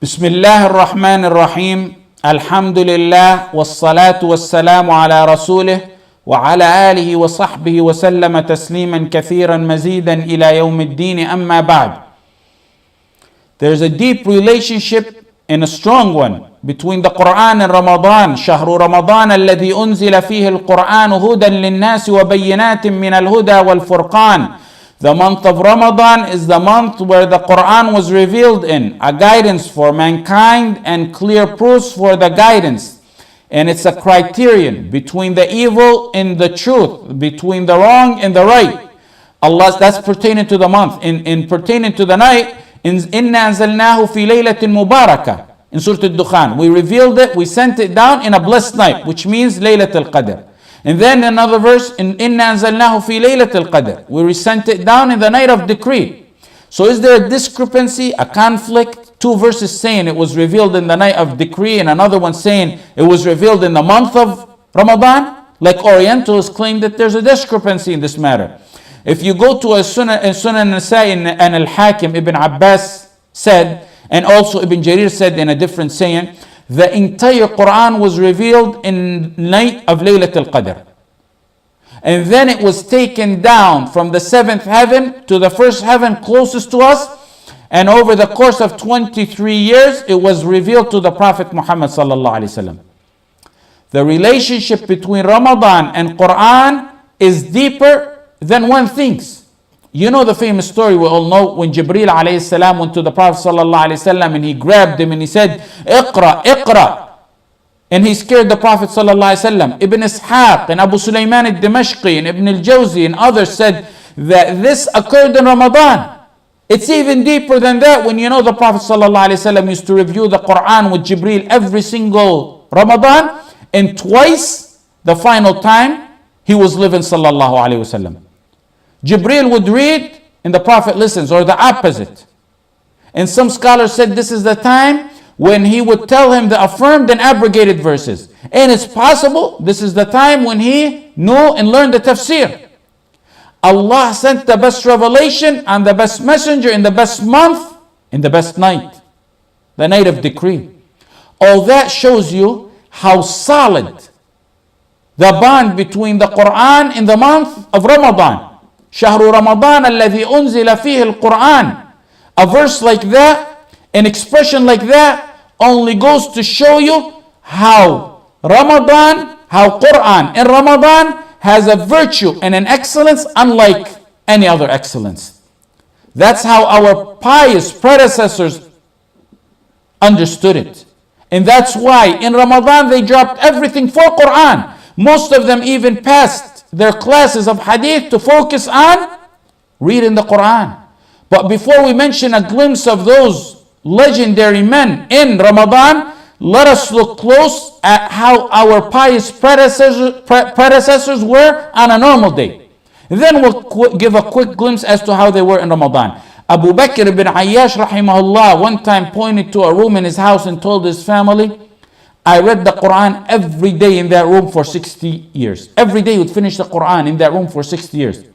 بسم الله الرحمن الرحيم الحمد لله والصلاة والسلام على رسوله وعلى آله وصحبه وسلم تسليما كثيرا مزيدا إلى يوم الدين أما بعد. There's a deep relationship and a strong one between the Quran and Ramadan. شهر رمضان الذي أنزل فيه القرآن هدى للناس وبينات من الهدى والفرقان. The month of Ramadan is the month where the Quran was revealed in, a guidance for mankind and clear proofs for the guidance. And it's a criterion between the evil and the truth, between the wrong and the right. Allah, that's pertaining to the month. In pertaining to the night, إِنَّا أَنزَلْنَاهُ فِي لَيْلَةٍ مُبَارَكَةٍ. In Surah Al-Dukhan, we revealed it, we sent it down in a blessed night, which means Laylat al-Qadr. And then another verse, in إِنَّا أَنزَلْنَاهُ فِي لَيْلَةِ الْقَدْرِ. We sent it down in the night of decree. So is there a discrepancy, a conflict? Two verses saying it was revealed in the night of decree, and another one saying it was revealed in the month of Ramadan? Like Orientals claim that there's a discrepancy in this matter. If you go to a Sunan Nasa'i and Al-Hakim, Ibn Abbas said, and also Ibn Jarir said in a different saying, the entire Quran was revealed in night of Laylat al-Qadr. And then it was taken down from the seventh heaven to the first heaven closest to us. And over the course of 23 years, it was revealed to the Prophet Muhammad sallallahu alaihi wasallam. The relationship between Ramadan and Quran is deeper than one thinks. You know the famous story we all know when Jibril alayhi salam went to the Prophet sallallahu alayhi wasallam and he grabbed him and he said, "Iqra, Iqra." And he scared the Prophet sallallahu alayhi wasallam. Ibn Ishaq and Abu Sulaiman al-Dimashqi and Ibn al-Jawzi and others said that this occurred in Ramadan. It's even deeper than that when you know the Prophet sallallahu alayhi wasallam used to review the Quran with Jibril every single Ramadan, and twice, the final time, he was living sallallahu alayhi wasallam. Jibril would read and the Prophet listens, or the opposite. And some scholars said this is the time when he would tell him the affirmed and abrogated verses. And it's possible this is the time when he knew and learned the tafsir. Allah sent the best revelation on the best messenger in the best month, in the best night, the night of decree. All that shows you how solid the bond between the Quran and the month of Ramadan. شهر رمضان الذي أنزل فيه القرآن. A verse like that, an expression like that, only goes to show you how Ramadan, how Quran in Ramadan has a virtue and an excellence unlike any other excellence. That's how our pious predecessors understood it. And that's why in Ramadan they dropped everything for Quran. Most of them even passed their classes of hadith to focus on reading the Quran. But before we mention a glimpse of those legendary men in Ramadan, let us look close at how our pious predecessors were on a normal day. Then we'll give a quick glimpse as to how they were in Ramadan. Abu Bakr ibn Ayyash rahimahullah one time pointed to a room in his house and told his family, I read the Quran every day in that room for 60 years. Every day he would finish the Quran in that room for 60 years.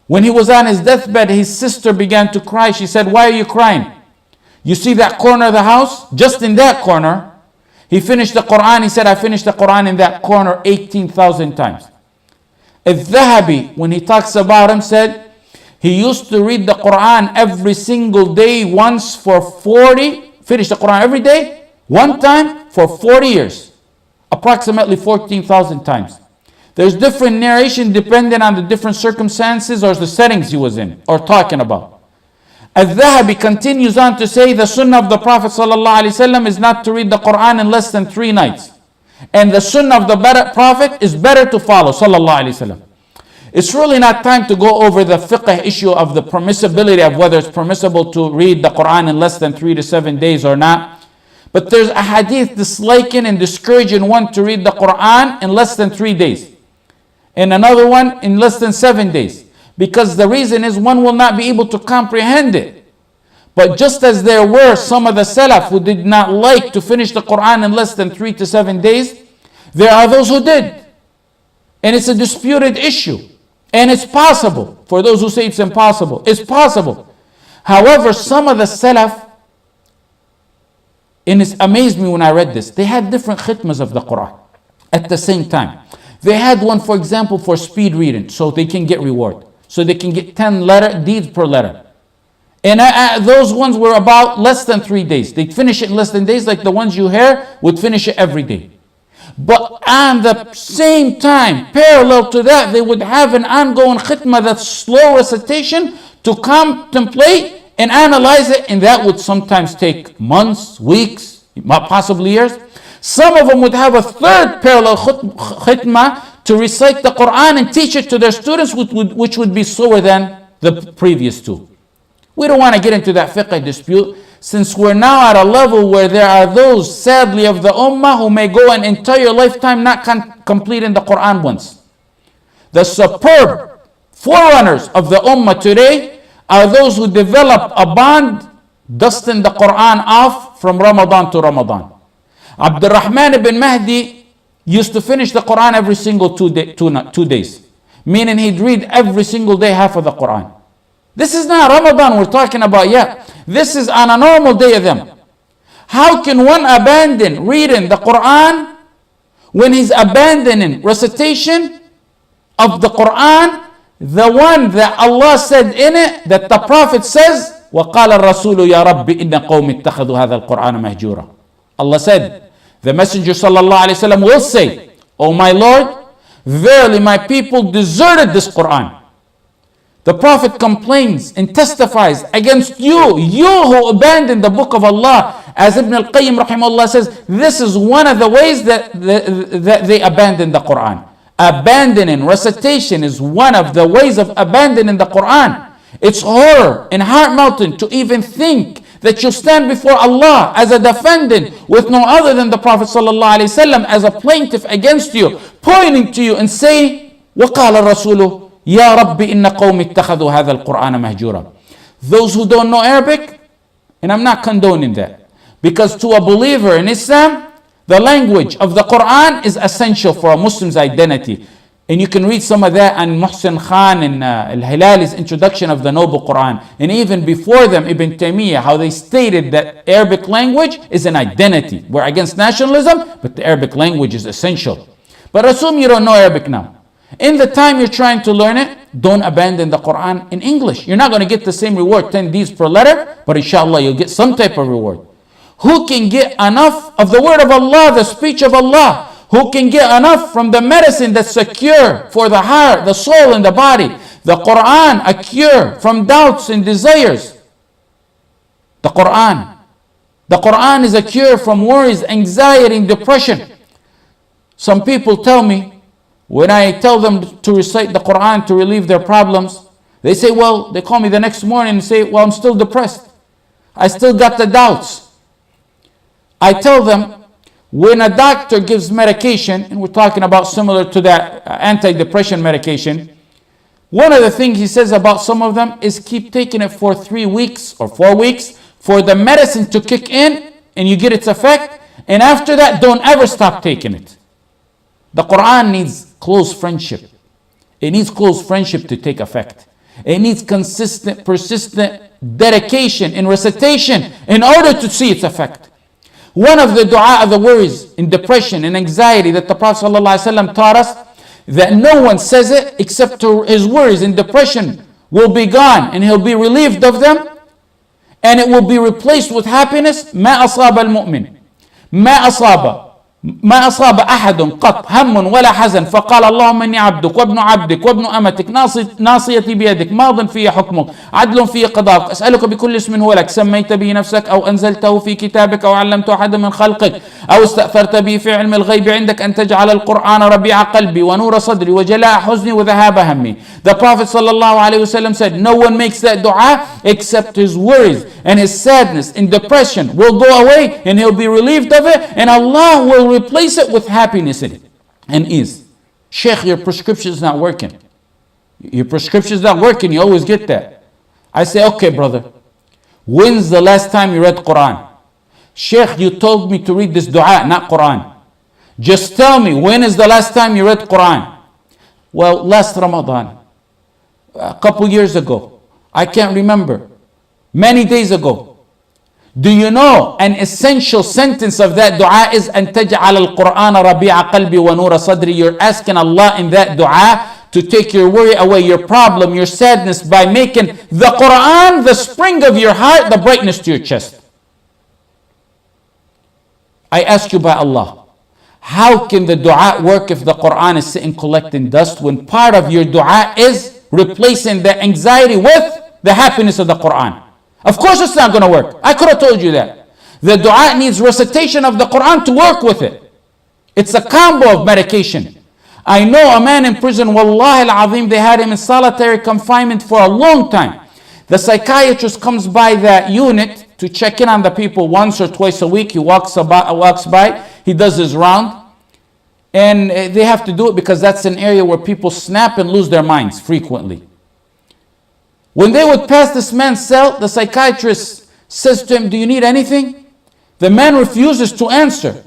When he was on his deathbed, his sister began to cry. She said, why are you crying? You see that corner of the house? Just in that corner. He finished the Quran. He said, I finished the Quran in that corner 18,000 times. Al-Dhahabi, when he talks about him, said, he used to read the Quran every single day once for 40, finish the Quran every day, one time for 40 years, approximately 14,000 times. There's different narration depending on the different circumstances or the settings he was in or talking about. Al-Dhahabi continues on to say the sunnah of the Prophet ﷺ is not to read the Quran in less than 3 nights. And the sunnah of the Prophet is better to follow ﷺ. It's really not time to go over the fiqh issue of the permissibility of whether it's permissible to read the Quran in less than 3 to 7 days or not. But there's a hadith disliking and discouraging one to read the Quran in less than 3 days. And another one in less than 7 days. Because the reason is one will not be able to comprehend it. But just as there were some of the Salaf who did not like to finish the Quran in less than 3 to 7 days, there are those who did. And it's a disputed issue. And it's possible. For those who say it's impossible, it's possible. However, some of the Salaf and it amazed me when I read this. They had different khitmas of the Quran at the same time. They had one, for example, for speed reading, so they can get reward. So they can get 10 deeds per letter. And those ones were about less than 3 days. They'd finish it in less than days, like the ones you hear would finish it every day. But at the same time, parallel to that, they would have an ongoing khitmah, that's slow recitation, to contemplate and analyze it. And that would sometimes take months, weeks, possibly years. Some of them would have a third parallel khitmah to recite the Quran and teach it to their students, which would be slower than the previous two. We don't want to get into that fiqh dispute, since we're now at a level where there are those, sadly, of the ummah who may go an entire lifetime not completing the Quran once. The superb forerunners of the ummah today are those who develop a bond, dusting the Quran off from Ramadan to Ramadan. Abdul Rahman ibn Mahdi used to finish the Quran every single 2 days, meaning he'd read every single day half of the Quran. This is not Ramadan we're talking about yet. This is on a normal day of them. How can one abandon reading the Quran when he's abandoning recitation of the Quran, the one that Allah said in it, that the Prophet says, وَقَالَ الرَّسُولُ يَا رَبِّ إِنَّ قَوْمِ اتَّخَذُوا هَذَا الْقُرْآنَ مَهْجُورًا. Allah said, the Messenger sallallahu alaihi wasallam will say, "O my Lord, verily my people deserted this Quran." The Prophet complains and testifies against you who abandoned the book of Allah. As Ibn al-Qayyim rahimahullah says, this is one of the ways that they abandoned the Quran. Abandoning recitation is one of the ways of abandoning the Quran. It's horror and heart melting to even think that you'll stand before Allah as a defendant with no other than the Prophet sallallahu alaihi wasallam as a plaintiff against you, pointing to you and say, وَقَالَ الرَّسُولُ يَا رَبِّ إِنَّ قَوْمِ اتَّخَذُوا هَذَا الْقُرْآنَ مَهْجُورًا. Those who don't know Arabic, and I'm not condoning that, because to a believer in Islam, the language of the Quran is essential for a Muslim's identity. And you can read some of that on Muhsin Khan and Al-Hilali's introduction of the Noble Quran. And even before them, Ibn Taymiyyah, how they stated that Arabic language is an identity. We're against nationalism, but the Arabic language is essential. But assume you don't know Arabic now. In the time you're trying to learn it, don't abandon the Quran in English. You're not going to get the same reward, 10 deeds per letter, but inshallah you'll get some type of reward. Who can get enough of the word of Allah, the speech of Allah? Who can get enough from the medicine that's a cure for the heart, the soul, and the body? The Quran, a cure from doubts and desires. The Quran. The Quran is a cure from worries, anxiety, and depression. Some people tell me, when I tell them to recite the Quran to relieve their problems, they say, well, they call me the next morning and say, well, I'm still depressed. I still got the doubts. I tell them, when a doctor gives medication, and we're talking about similar to that antidepressant medication, one of the things he says about some of them is keep taking it for 3 weeks or 4 weeks for the medicine to kick in and you get its effect. And after that, don't ever stop taking it. The Quran needs close friendship. It needs close friendship to take effect. It needs consistent, persistent dedication and recitation in order to see its effect. One of the dua of the worries and depression and anxiety that the Prophet ﷺ taught us, that no one says it except his worries and depression will be gone and he'll be relieved of them, and it will be replaced with happiness. ما أصاب المؤمن ما أصاب أحد قط هم ولا حزن فقال اللهم إني عبدك وابن عبدك وابن أمتك ناصيتي بيدك ماض في حكمك عدل في قضاءك أسألك بكل اسم هو لك سميت به نفسك أو أنزلته في كتابك أو علمته أحدا من خلقك أو استأثرت به في علم الغيب عندك أن تجعل القرآن ربيع قلبي ونور صدري وجلاء حزني وذهاب همي. The Prophet ﷺ said, no one makes that dua except his worries and his sadness and depression will go away and he'll be relieved of it, and Allah will replace it with happiness in it and ease. Sheikh, your prescription is not working. Your prescription is not working. You always get that. I say, okay, brother, when's the last time you read Quran? Sheikh, you told me to read this dua, not Quran. Just tell me, when is the last time you read Quran? Well, last Ramadan, a couple years ago. I can't remember. Many days ago. Do you know an essential sentence of that dua is أن تجعل القرآن ربيع قلبي ونور صدري. You're asking Allah in that dua to take your worry away, your problem, your sadness, by making the Quran the spring of your heart, the brightness to your chest. I ask you by Allah, how can the dua work if the Quran is sitting collecting dust, when part of your dua is replacing the anxiety with the happiness of the Quran? Of course it's not going to work. I could have told you that. The dua needs recitation of the Quran to work with it. It's a combo of medication. I know a man in prison, wallahi al-azim, they had him in solitary confinement for a long time. The psychiatrist comes by that unit to check in on the people once or twice a week. He walks by, he does his round. And they have to do it because that's an area where people snap and lose their minds frequently. When they would pass this man's cell, the psychiatrist says to him, do you need anything? The man refuses to answer.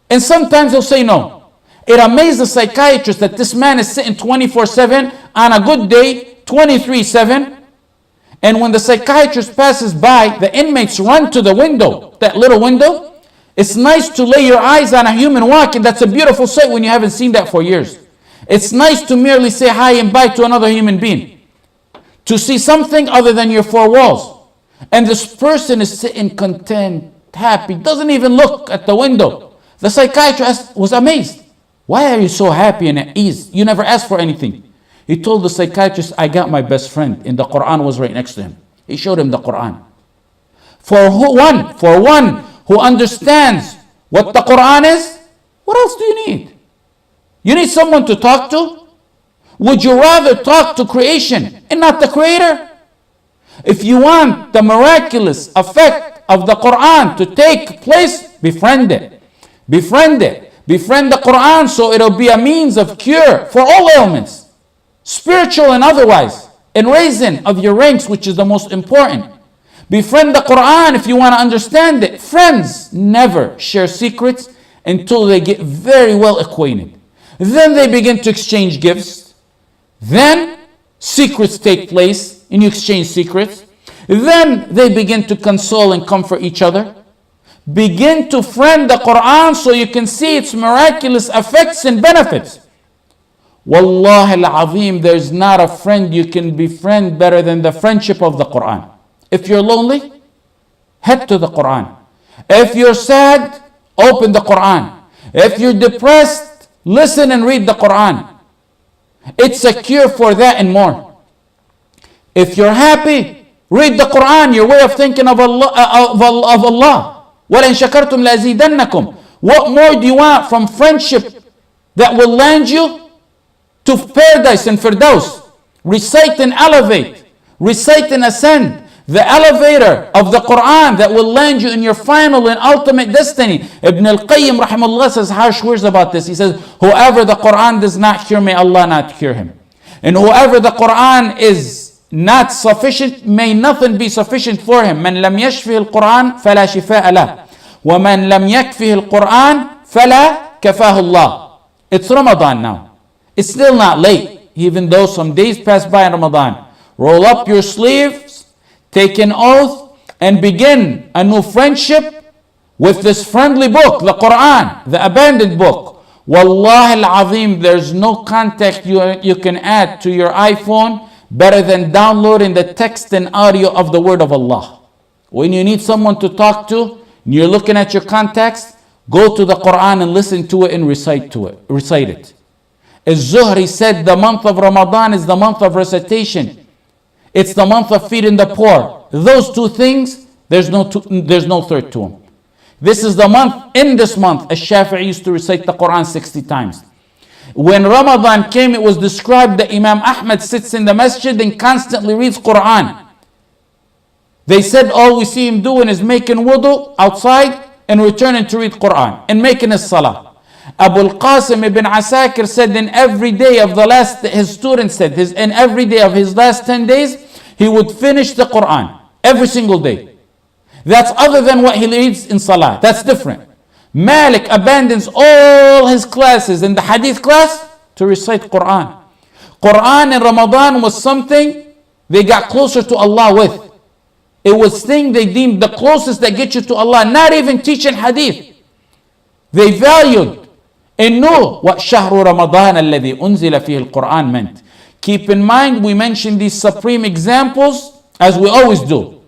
And sometimes he'll say no. It amazed the psychiatrist that this man is sitting 24/7, on a good day, 23/7. And when the psychiatrist passes by, the inmates run to the window, that little window. It's nice to lay your eyes on a human walking. That's a beautiful sight when you haven't seen that for years. It's nice to merely say hi and bye to another human being. To see something other than your four walls. And this person is sitting content, happy, doesn't even look at the window. The psychiatrist was amazed. Why are you so happy and at ease? You never asked for anything. He told the psychiatrist, I got my best friend, and the Quran was right next to him. He showed him the Quran. For one who understands what the Quran is, what else do you need? You need someone to talk to? Would you rather talk to creation and not the Creator? If you want the miraculous effect of the Quran to take place, befriend it. Befriend it. Befriend the Quran so it'll be a means of cure for all ailments, spiritual and otherwise, and raising of your ranks, which is the most important. Befriend the Quran if you want to understand it. Friends never share secrets until they get very well acquainted. Then they begin to exchange gifts. Then secrets take place and you exchange secrets. Then they begin to console and comfort each other. Begin to friend the Quran so you can see its miraculous effects and benefits. Wallahi al-azim, there's not a friend you can befriend better than the friendship of the Quran. If you're lonely, head to the Quran. If you're sad, open the Quran. If you're depressed, listen and read the Quran. It's a cure for that and more. If you're happy, read the Quran, your way of thinking of Allah. وَلَإِن شَكَرْتُمْ لَأَزِيدَنَّكُمْ. What more do you want from friendship that will land you to paradise and firdaus? Recite and elevate. Recite and ascend. The elevator of the Quran that will land you in your final and ultimate destiny. Ibn al-Qayyim rahimahullah says harsh words about this. He says, whoever the Quran does not cure, may Allah not cure him. And whoever the Quran is not sufficient, may nothing be sufficient for him. من لم يشفه القرآن فلا شفاء له ومن لم يكفه القرآن فلا كفاه الله. It's Ramadan now. It's still not late, even though some days pass by in Ramadan. Roll up your sleeves, take an oath, and begin a new friendship with this friendly book, the Quran, the abandoned book. Wallahi al-azim, there's no contact you can add to your iPhone better than downloading the text and audio of the word of Allah. When you need someone to talk to, and you're looking at your contacts, go to the Quran and listen to it and recite it. As Zuhri said, the month of Ramadan is the month of recitation. It's the month of feeding the poor. Those two things, there's no third to them. This is the month, in this month, Ash-Shafi'i used to recite the Quran 60 times. When Ramadan came, it was described that Imam Ahmed sits in the masjid and constantly reads Quran. They said all we see him doing is making wudu outside and returning to read Quran and making his salah. Abu al-Qasim ibn Asakir said in every day of his students said, in every day of his last 10 days, he would finish the Quran every single day. That's other than what he reads in salah. That's different. Malik abandons all his classes in the hadith class to recite Quran. Quran in Ramadan was something they got closer to Allah with. It was things they deemed the closest that get you to Allah, not even teaching hadith. They valued and knew what شهر رمضان الذي أنزل فيه القرآن meant. Keep in mind, we mention these supreme examples as we always do.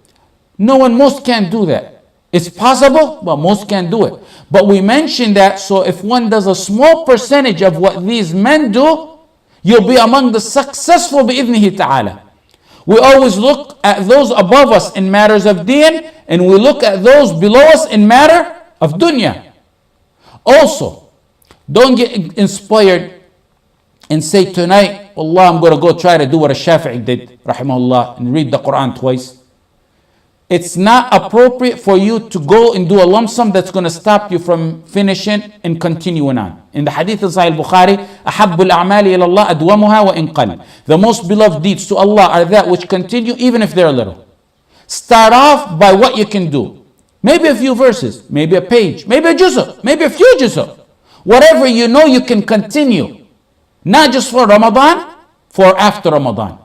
Most can't do that. It's possible, but most can't do it. But we mention that so if one does a small percentage of what these men do, you'll be among the successful بإذنه تعالى. We always look at those above us in matters of deen, and we look at those below us in matter of dunya. Also, don't get inspired and say tonight, Allah, I'm going to go try to do what a Shafi'i did, rahimahullah, and read the Quran twice. It's not appropriate for you to go and do a lump sum that's going to stop you from finishing and continuing on. In the hadith of Sahih Bukhari, أحب الأعمال إلى الله أدومها وإن قل. The most beloved deeds to Allah are that which continue even if they're little. Start off by what you can do. Maybe a few verses, maybe a page, maybe a juz'ah, maybe a few juz'ah. Whatever you know you can continue. Not just for Ramadan, for after Ramadan.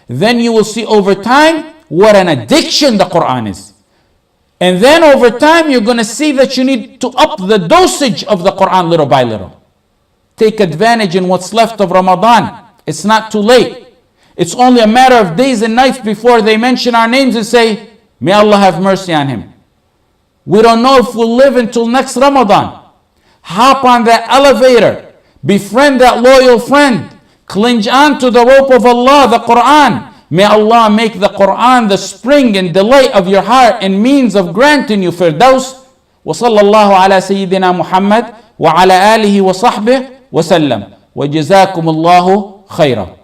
Then you will see over time what an addiction the Quran is. And then over time you're going to see that you need to up the dosage of the Quran little by little. Take advantage in what's left of Ramadan. It's not too late. It's only a matter of days and nights before they mention our names and say, may Allah have mercy on him. We don't know if we'll live until next Ramadan. Hop on that elevator. Befriend that loyal friend. Cling on to the rope of Allah, the Quran. May Allah make the Quran the spring and delight of your heart and means of granting you firdaus. وصلى الله على سيدنا محمد وعلى آله وصحبه وسلم وجزاكم الله خيرا.